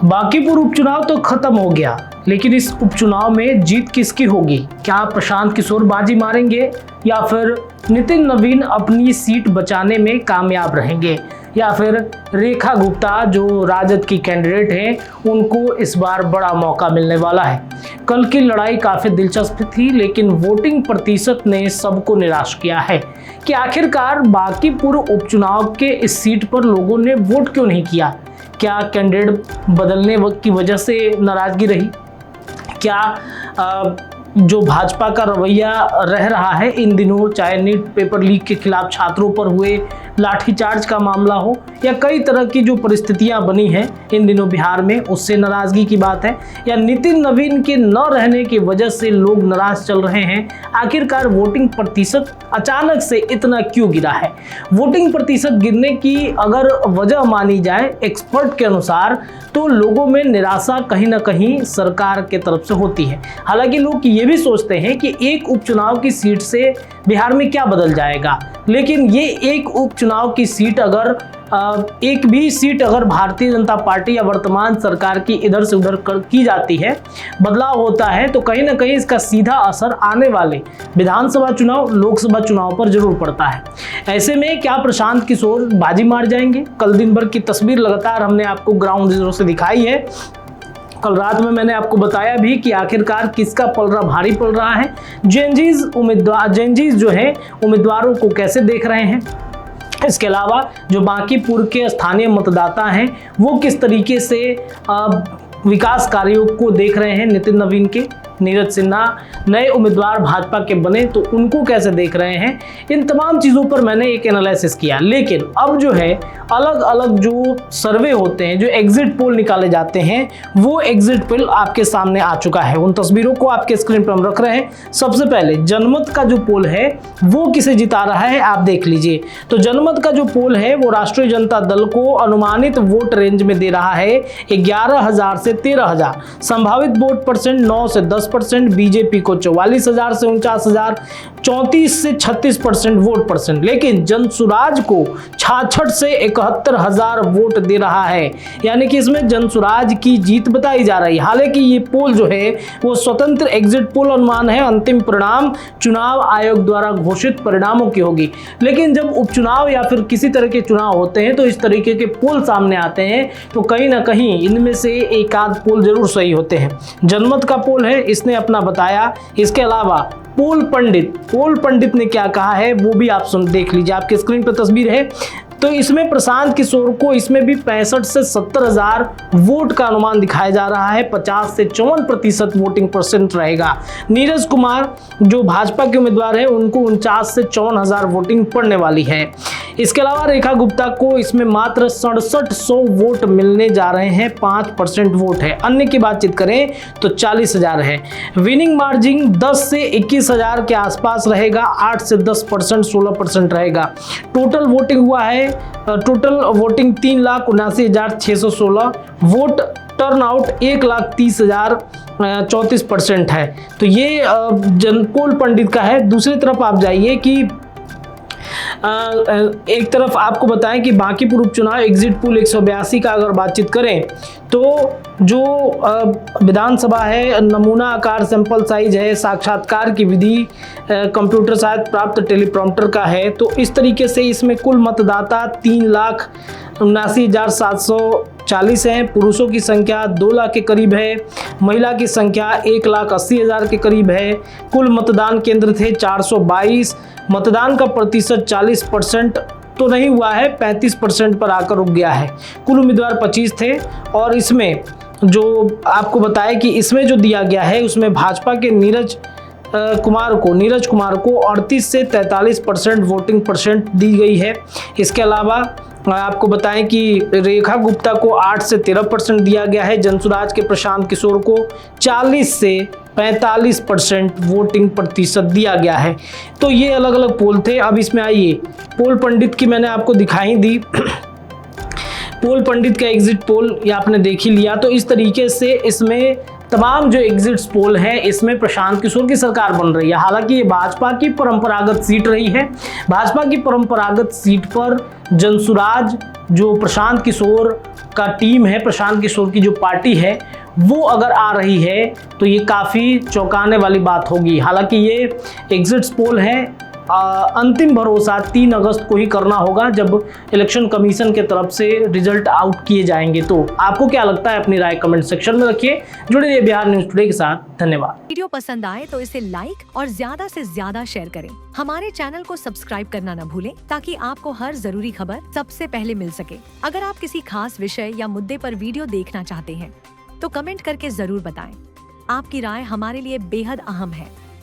बांकीपुर उपचुनाव तो खत्म हो गया, लेकिन इस उपचुनाव में जीत किसकी होगी? क्या प्रशांत किशोर बाजी मारेंगे या फिर नितिन नवीन अपनी सीट बचाने में कामयाब रहेंगे, या फिर रेखा गुप्ता जो राजद की कैंडिडेट हैं उनको इस बार बड़ा मौका मिलने वाला है। कल की लड़ाई काफी दिलचस्प थी, लेकिन वोटिंग प्रतिशत ने सबको निराश किया है कि आखिरकार बांकीपुर उपचुनाव के इस सीट पर लोगों ने वोट क्यों नहीं किया। क्या कैंडिडेट बदलने की वजह से नाराजगी रही? क्या जो भाजपा का रवैया रह रहा है इन दिनों, चाहे नीट पेपर लीक के खिलाफ छात्रों पर हुए लाठीचार्ज का मामला हो या कई तरह की जो परिस्थितियां बनी हैं इन दिनों बिहार में, उससे नाराजगी की बात है, या नितिन नवीन के न रहने की वजह से लोग नाराज चल रहे हैं? आखिरकार वोटिंग प्रतिशत अचानक से इतना क्यों गिरा है? वोटिंग प्रतिशत गिरने की अगर वजह मानी जाए एक्सपर्ट के अनुसार, तो लोगों में निराशा कहीं ना कहीं सरकार के तरफ से होती है। हालांकि लोग ये भी सोचते हैं कि एक उपचुनाव की सीट से बिहार में क्या बदल जाएगा, लेकिन ये एक उपचुनाव की सीट अगर एक भी सीट अगर भारतीय जनता पार्टी या वर्तमान सरकार की इधर से उधर की जाती है, बदलाव होता है, तो कहीं ना कहीं इसका सीधा असर आने वाले विधानसभा चुनाव, लोकसभा चुनाव पर जरूर पड़ता है। ऐसे में क्या प्रशांत किशोर बाजी मार जाएंगे? कल दिन भर की तस्वीर लगातार हमने आपको ग्राउंड जीरो से दिखाई है। कल रात में मैंने आपको बताया भी कि आखिरकार किसका पलड़ा भारी पड़ रहा है। जेएनजीज जो है उम्मीदवारों को कैसे देख रहे हैं, इसके अलावा जो बांकीपुर के स्थानीय मतदाता हैं वो किस तरीके से विकास कार्यों को देख रहे हैं। नितिन नवीन के, नीरज सिन्हा नए उम्मीदवार भाजपा के बने तो उनको कैसे देख रहे हैं, इन तमाम चीज़ों पर मैंने एक एनालिसिस किया। लेकिन अब जो है अलग अलग जो सर्वे होते हैं, जो एग्जिट पोल निकाले जाते हैं, वो एग्जिट पोल आपके सामने आ चुका है। उन तस्वीरों को आपके स्क्रीन पर हम रख रहे हैं। सबसे पहले जनमत का जो पोल है वो किसे जिता रहा है आप देख लीजिए। तो जनमत का जो पोल है वो राष्ट्रीय जनता दल को अनुमानित वोट रेंज में दे रहा है 11,000 से 13,000, संभावित वोट परसेंट 9 से 10%, बीजेपी को 44,000 से 49,000, 34 से 36% वोट परसेंट। लेकिन जनसुराज को 66 से 71,000 वोट दे रहा है, यानी कि इसमें जनसुराज की जीत बताई जा रही है। हालांकि ये पोल जो है वो स्वतंत्र एग्जिट पोल अनुमान है, अंतिम परिणाम चुनाव आयोग द्वारा घोषित परिणामों की होगी। लेकिन जब उपचुनाव या फिर किसी तरह के चुनाव होते हैं तो इस तरीके के पोल सामने आते हैं, तो कहीं ना कहीं इनमें से एक आध पोल जरूर सही होते हैं। जनमत का पोल है, इसने अपना बताया। इसके अलावा पोल पंडित ने क्या कहा है वो भी आप देख लीजिए, आपके स्क्रीन पर तस्वीर है। तो इसमें प्रशांत किशोर को इसमें भी 65 से 70,000 वोट का अनुमान दिखाया जा रहा है, 50 से 54% वोटिंग परसेंट रहेगा। नीरज कुमार जो भाजपा के उम्मीदवार है उनको 49 से 54,000 वोटिंग पड़ने वाली है। इसके अलावा रेखा गुप्ता को इसमें मात्र 6700 वोट मिलने जा रहे हैं, 5% वोट है। अन्य की बातचीत करें तो 40,000 है। विनिंग मार्जिन 10 से 21,000 के आसपास रहेगा, 8 से 10%, 16% रहेगा। टोटल वोटिंग हुआ है, टोटल वोटिंग 3,79,616 वोट, टर्नआउट 1,30,000, 34% है। तो ये जनपोल पंडित का है। दूसरी तरफ आप जाइए कि एक तरफ आपको बताएं कि बांकीपुर उपचुनाव एग्जिट पोल 182 का अगर बातचीत करें तो जो विधानसभा है, नमूना आकार सैंपल साइज है, साक्षात्कार की विधि कंप्यूटर सहायता प्राप्त टेलीप्रॉम्प्टर का है, तो इस तरीके से इसमें कुल मतदाता 3,79,740 हैं। पुरुषों की संख्या 2 लाख के करीब है, महिला की संख्या 1,80,000 के करीब है। कुल मतदान केंद्र थे 422। मतदान का प्रतिशत 40% तो नहीं हुआ है, 35% पर आकर रुक गया है। कुल उम्मीदवार 25 थे और इसमें जो आपको बताया कि इसमें जो दिया गया है उसमें भाजपा के नीरज कुमार को 38 से 43% वोटिंग परसेंट दी गई है। इसके अलावा आपको बताएं कि रेखा गुप्ता को 8 से 13% दिया गया है। जनसुराज के प्रशांत किशोर को 40 से 45% वोटिंग प्रतिशत दिया गया है। तो ये अलग अलग पोल थे। अब इसमें आइए, पोल पंडित की मैंने आपको दिखाई दी। पोल पंडित का एग्जिट पोल ये आपने देख ही लिया। तो इस तरीके से इसमें तमाम जो एग्जिट पोल हैं इसमें प्रशांत किशोर की सरकार बन रही है। हालांकि ये भाजपा की परंपरागत सीट रही है। भाजपा की परंपरागत सीट पर जनसुराज जो प्रशांत किशोर का टीम है, प्रशांत किशोर की जो पार्टी है, वो अगर आ रही है तो ये काफ़ी चौंकाने वाली बात होगी। हालांकि ये एग्जिट पोल है, अंतिम भरोसा 3 अगस्त को ही करना होगा जब इलेक्शन कमीशन के तरफ से रिजल्ट आउट किए जाएंगे। तो आपको क्या लगता है, अपनी राय कमेंट सेक्शन में रखिए। जुड़े रहिए बिहार न्यूज टुडे के साथ। धन्यवाद। वीडियो पसंद आए तो इसे लाइक और ज्यादा से ज्यादा शेयर करें। हमारे चैनल को सब्सक्राइब करना न भूलें ताकि आपको हर जरूरी खबर सबसे पहले मिल सके। अगर आप किसी खास विषय या मुद्दे पर वीडियो देखना चाहते हैं तो कमेंट करके जरूर बताएं। आपकी राय हमारे लिए बेहद अहम है।